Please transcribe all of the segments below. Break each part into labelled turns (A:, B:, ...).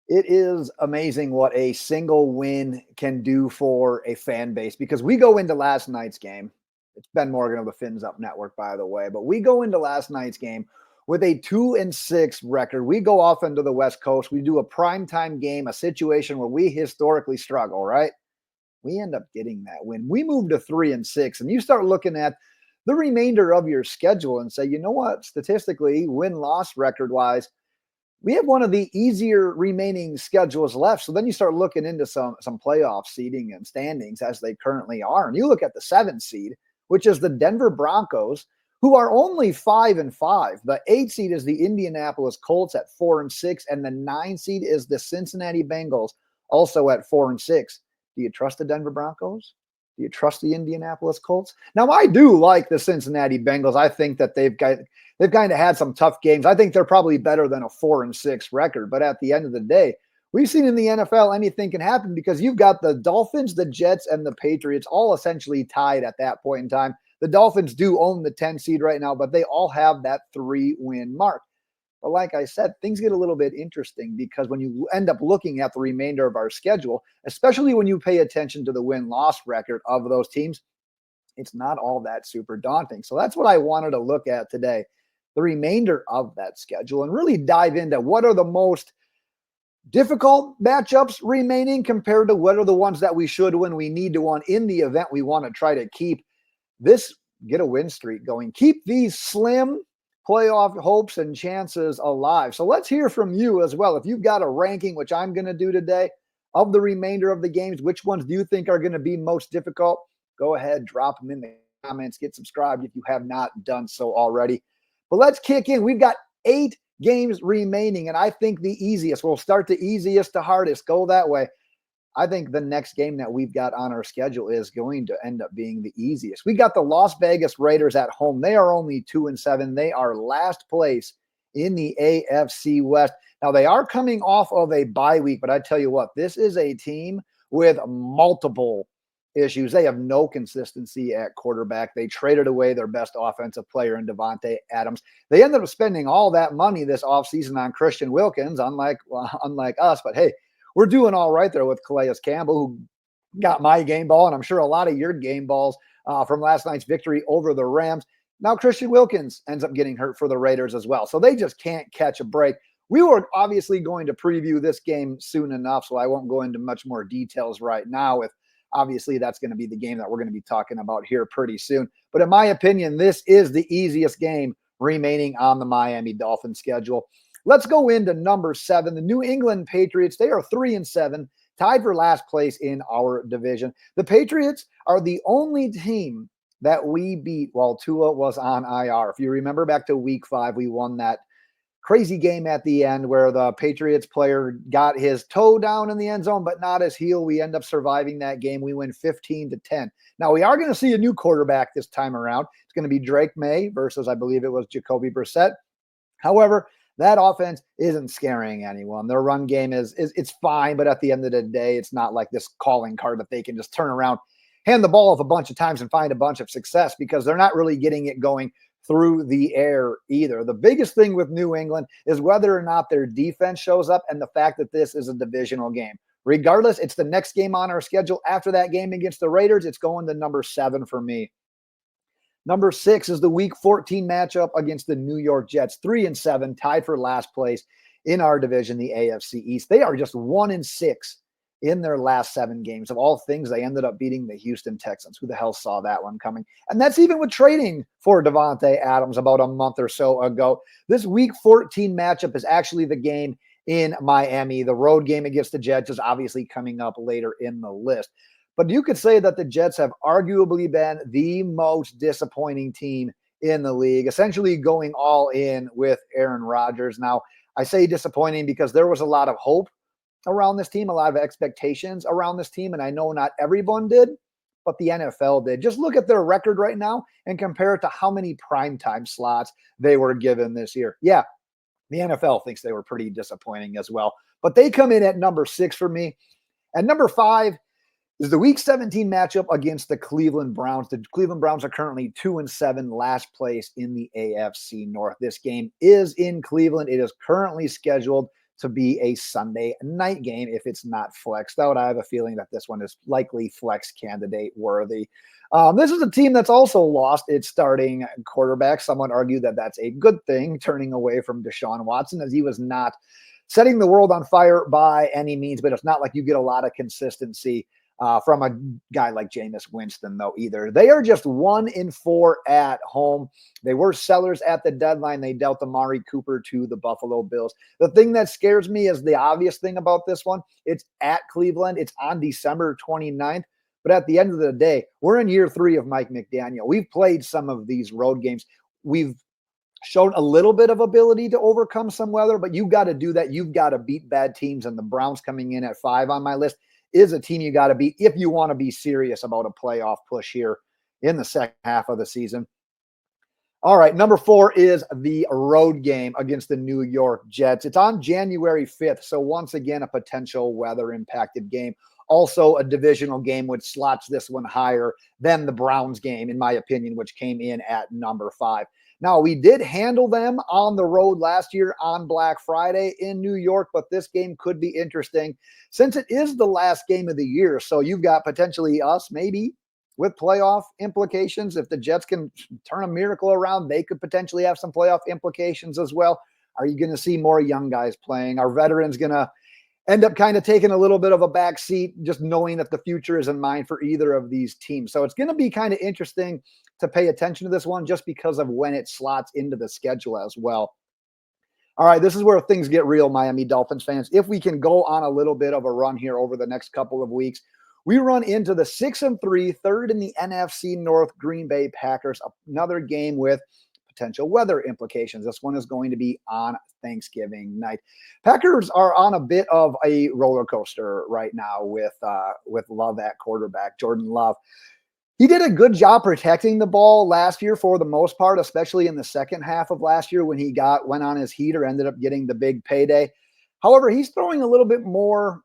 A: It is amazing what a single win can do for a fan base because we go into last night's game. It's Ben Morgan of the Fins Up Network, by the way, but we go into last night's game with a 2-6 record. We go off into the West Coast. We do a primetime game, a situation where we historically struggle, right? We end up getting that win. We move to 3-6, and you start looking at the remainder of your schedule and say, you know what, statistically, win-loss record-wise, we have one of the easier remaining schedules left. So then you start looking into some playoff seeding and standings as they currently are. And you look at the 7th seed, which is the Denver Broncos, who are only 5-5. The 8th seed is the Indianapolis Colts at 4-6, and the 9th seed is the Cincinnati Bengals, also at 4-6. Do you trust the Denver Broncos? Do you trust the Indianapolis Colts? Now, I do like the Cincinnati Bengals. I think that they've kind of had some tough games. I think they're probably better than a 4-6 record. But at the end of the day, we've seen in the NFL anything can happen because you've got the Dolphins, the Jets, and the Patriots all essentially tied at that point in time. The Dolphins do own the 10 seed right now, but they all have that 3-win mark. But like I said, things get a little bit interesting because when you end up looking at the remainder of our schedule, especially when you pay attention to the win-loss record of those teams, it's not all that super daunting. So that's what I wanted to look at today, the remainder of that schedule, and really dive into what are the most difficult matchups remaining compared to what are the ones that we should win, we need to win in the event we want to try to keep this, get a win streak going, keep these slim playoff hopes and chances alive. So let's hear from you as well. If you've got a ranking, which I'm going to do today, of the remainder of the games, which ones do you think are going to be most difficult? Go ahead, drop them in the comments, get subscribed if you have not done so already. But let's kick in. We've got 8 games remaining, and I think the easiest, we'll start the easiest to hardest, go that way. I think the next game that we've got on our schedule is going to end up being the easiest. We got the Las Vegas Raiders at home. They are only 2-7. They are last place in the AFC West. Now, they are coming off of a bye week, but I tell you what, this is a team with multiple issues. They have no consistency at quarterback. They traded away their best offensive player in Davante Adams. They ended up spending all that money this offseason on Christian Wilkins, unlike us. But hey, we're doing all right there with Calais Campbell, who got my game ball, and I'm sure a lot of your game balls from last night's victory over the Rams. Now Christian Wilkins ends up getting hurt for the Raiders as well. So they just can't catch a break. We were obviously going to preview this game soon enough, so I won't go into much more details right now. With obviously that's going to be the game that we're going to be talking about here pretty soon. But in my opinion, this is the easiest game remaining on the Miami Dolphins schedule. Let's go into number 7, the New England Patriots. They are 3-7, tied for last place in our division. The Patriots are the only team that we beat while Tua was on IR. If you remember back to week 5, we won that crazy game at the end where the Patriots player got his toe down in the end zone, but not his heel. We end up surviving that game. We win 15-10. Now, we are going to see a new quarterback this time around. It's going to be Drake May versus, I believe it was Jacoby Brissett. However, that offense isn't scaring anyone. Their run game is it's fine, but at the end of the day, it's not like this calling card that they can just turn around, hand the ball off a bunch of times and find a bunch of success, because they're not really getting it going through the air either. The biggest thing with New England is whether or not their defense shows up, and the fact that this is a divisional game. Regardless, it's the next game on our schedule. After that game against the Raiders, it's going to number 7 for me. Number 6 is the Week 14 matchup against the New York Jets, 3-7, tied for last place in our division, the AFC East. They are just 1-6 in their last 7 games. Of all things, they ended up beating the Houston Texans. Who the hell saw that one coming? And that's even with trading for Davante Adams about a month or so ago. This Week 14 matchup is actually the game in Miami. The road game against the Jets is obviously coming up later in the list. But you could say that the Jets have arguably been the most disappointing team in the league, essentially going all in with Aaron Rodgers. Now, I say disappointing because there was a lot of hope around this team, a lot of expectations around this team, and I know not everyone did, but the NFL did. Just look at their record right now and compare it to how many primetime slots they were given this year. Yeah, the NFL thinks they were pretty disappointing as well, but they come in at number 6 for me. At number 5 is the Week 17 matchup against the Cleveland Browns. The Cleveland Browns are currently 2-7, last place in the AFC North. This game is in Cleveland. It is currently scheduled to be a Sunday night game if it's not flexed out. I have a feeling that this one is likely flex candidate worthy. This is a team that's also lost its starting quarterback. Someone argued that that's a good thing, turning away from Deshaun Watson, as he was not setting the world on fire by any means, but it's not like you get a lot of consistency from a guy like Jameis Winston, though, either. They are just 1-4 at home. They were sellers at the deadline. They dealt Amari Cooper to the Buffalo Bills. The thing that scares me is the obvious thing about this one. It's at Cleveland. It's on December 29th. But at the end of the day, we're in year 3 of Mike McDaniel. We've played some of these road games. We've shown a little bit of ability to overcome some weather, but you've got to do that. You've got to beat bad teams, and the Browns coming in at 5 on my list is a team you got to beat if you want to be serious about a playoff push here in the second half of the season. All right, number 4 is the road game against the New York Jets. It's on January 5th, so once again, a potential weather-impacted game. Also a divisional game, which slots this one higher than the Browns game, in my opinion, which came in at number 5. Now, we did handle them on the road last year on Black Friday in New York, but this game could be interesting since it is the last game of the year. So you've got potentially us, maybe, with playoff implications. If the Jets can turn a miracle around, they could potentially have some playoff implications as well. Are you going to see more young guys playing? Are veterans going to end up kind of taking a little bit of a back seat, just knowing that the future is in mind for either of these teams? So it's going to be kind of interesting to pay attention to this one just because of when it slots into the schedule as well. All right, this is where things get real, Miami Dolphins fans. If we can go on a little bit of a run here over the next couple of weeks, we run into the 6-3, third in the NFC North Green Bay Packers, another game with potential weather implications. This one is going to be on Thanksgiving night. Packers are on a bit of a roller coaster right now with Love at quarterback, Jordan Love. He did a good job protecting the ball last year for the most part, especially in the second half of last year when he went on his heater, ended up getting the big payday. However, he's throwing a little bit more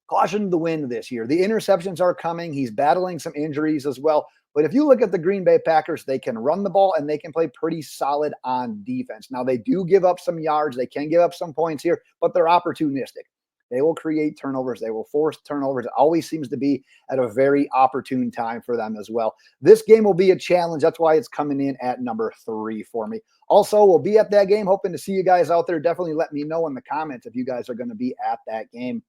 A: caution to the wind this year. The interceptions are coming. He's battling some injuries as well. But if you look at the Green Bay Packers, they can run the ball and they can play pretty solid on defense. Now, they do give up some yards. They can give up some points here, but they're opportunistic. They will create turnovers. They will force turnovers. It always seems to be at a very opportune time for them as well. This game will be a challenge. That's why it's coming in at number 3 for me. Also, we'll be at that game. Hoping to see you guys out there. Definitely let me know in the comments if you guys are going to be at that game.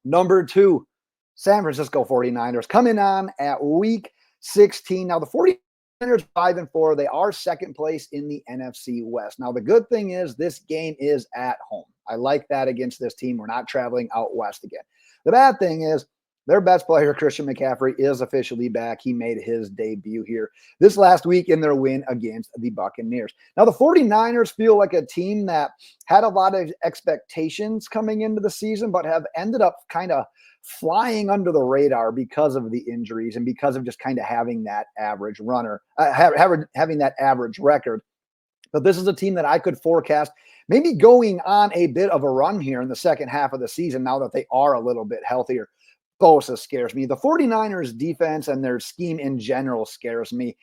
A: Number 2, San Francisco 49ers coming on at week 16. Now, the 49ers 5-4. They are second place in the NFC West. Now, the good thing is this game is at home. I like that against this team. We're not traveling out west again. The bad thing is their best player, Christian McCaffrey, is officially back. He made his debut here this last week in their win against the Buccaneers. Now, the 49ers feel like a team that had a lot of expectations coming into the season, but have ended up kind of flying under the radar because of the injuries and because of just kind of having that average having that average record. But this is a team that I could forecast maybe going on a bit of a run here in the second half of the season now that they are a little bit healthier. Bosa scares me. The 49ers defense and their scheme in general scares me.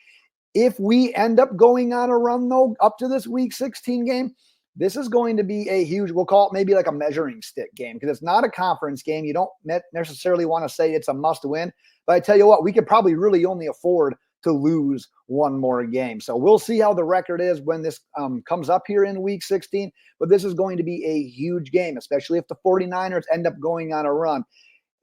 A: If we end up going on a run, though, up to this week 16 game, this is going to be a huge, we'll call it maybe like a measuring stick game because it's not a conference game. You don't necessarily want to say it's a must win. But I tell you what, we could probably really only afford to lose one more game. So we'll see how the record is when this comes up here in week 16. But this is going to be a huge game, especially if the 49ers end up going on a run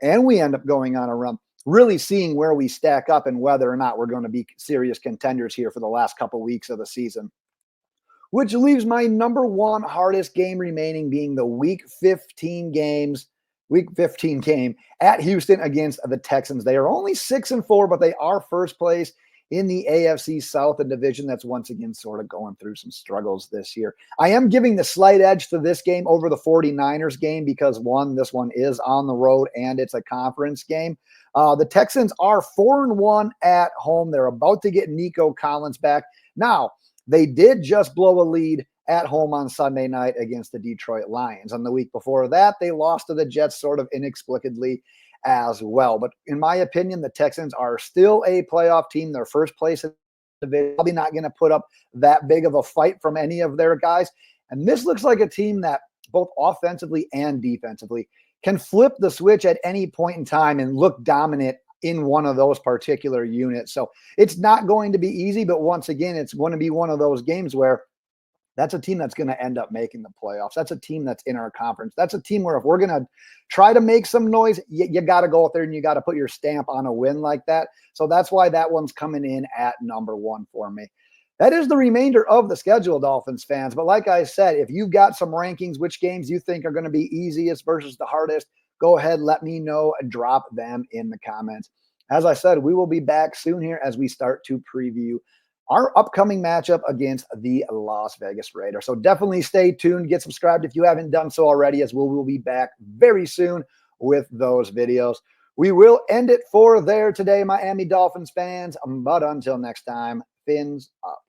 A: and we end up going on a run, really seeing where we stack up and whether or not we're going to be serious contenders here for the last couple weeks of the season. Which leaves my number 1 hardest game remaining being the week 15 game at Houston against the Texans. They are only 6-4, but they are first place in the AFC South, a division that's once again sort of going through some struggles this year. I am giving the slight edge to this game over the 49ers game because, one, this one is on the road and it's a conference game. The Texans are 4-1 at home. They're about to get Nico Collins back. Now, they did just blow a lead at home on Sunday night against the Detroit Lions. And the week before that, they lost to the Jets sort of inexplicably as well. But in my opinion, the Texans are still a playoff team. They're first place in the division. Probably not going to put up that big of a fight from any of their guys. And this looks like a team that both offensively and defensively, can flip the switch at any point in time and look dominant in one of those particular units. So it's not going to be easy, but once again, it's going to be one of those games where that's a team that's going to end up making the playoffs. That's a team that's in our conference. That's a team where if we're going to try to make some noise, you got to go out there and you got to put your stamp on a win like that. So that's why that one's coming in at number 1 for me. That is the remainder of the schedule, Dolphins fans. But like I said, if you've got some rankings, which games you think are going to be easiest versus the hardest, go ahead, let me know and drop them in the comments. As I said, we will be back soon here as we start to preview our upcoming matchup against the Las Vegas Raiders. So definitely stay tuned. Get subscribed if you haven't done so already, as we will be back very soon with those videos. We will end it for there today, Miami Dolphins fans. But until next time, fins up.